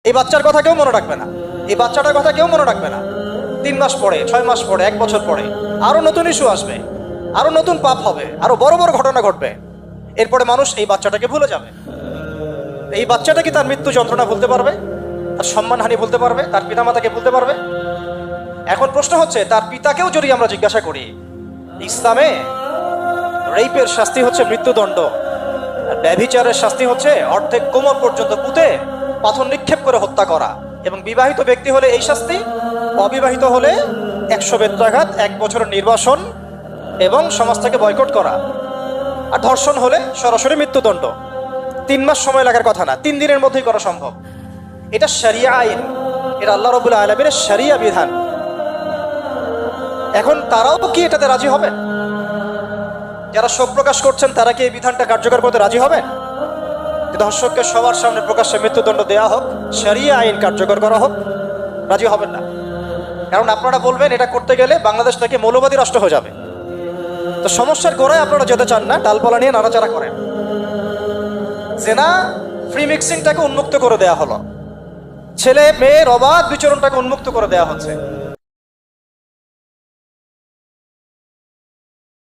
এই বাচ্চার কথা কেউ মনে রাখবে না, এই বাচ্চাটার কথা কেউ মনে রাখবে না। 3 মাস পরে, 6 মাস পরে, 1 বছর পরে আরো নতুন ইস্যু আসবে, আরো নতুন পাপ হবে, আরো বড় বড় ঘটনা ঘটবে। এরপরে মানুষ এই বাচ্চাটাকে ভুলে যাবে। এই বাচ্চাটা কি তার মৃত্যু যন্ত্রণা ভুলতে পারবে? তার সম্মানহানি ভুলতে পারবে? তার পিতামাতাকে ভুলতে পারবে? এখন প্রশ্ন হচ্ছে, তার পিতাকেও যদি আমরা জিজ্ঞাসা করি, ইসলামে রেপের শাস্তি হচ্ছে মৃত্যুদণ্ড, আর ব্যভিচারের শাস্তি হচ্ছে অর্ধেক কোমর পর্যন্ত পুঁতে পাথর নিক্ষেপ করে হত্যা করা, এবং বিবাহিত ব্যক্তি হলে এই শাস্তি, অবিবাহিত হলে 100 বেত্রাঘাত, 1 বছরের নির্বাসন এবং সমাজ থেকে বয়কট করা, আর ধর্ষণ হলে সরাসরি মৃত্যুদণ্ড। 3 মাস সময় লাগার কথা না, 3 দিনের মধ্যেই করা সম্ভব। এটা শরিয়া আইন, এটা আল্লাহ রাব্বুল আলামিনের শরিয়া বিধান। এখন তারাও কি এটাতে রাজি হবেন? যারা শোক প্রকাশ করছেন তারা কি এই বিধানটা কার্যকর করতে রাজি হবেন? ধর্ষককে সবার সামনে প্রকাশ্যে মৃত্যুদণ্ড দেওয়া হোক, শরিয়া আইন কার্যকর করা হোক? রাজি হবেন না। কারণ আপনারা বলবেন এটা করতে গেলে বাংলাদেশ থেকে মৌলবাদী রাষ্ট্র হয়ে যাবে। তো সমস্যার গোড়ায় আপনারা যেতে চান না, ডালপালা নিয়ে নাড়াচাড়া করেন। জেনা ফ্রি মিক্সিংটাকে উন্মুক্ত করে দেয়া হলো, ছেলে মেয়ের অবাধ বিচরণটাকে উন্মুক্ত করে দেয়া হচ্ছে।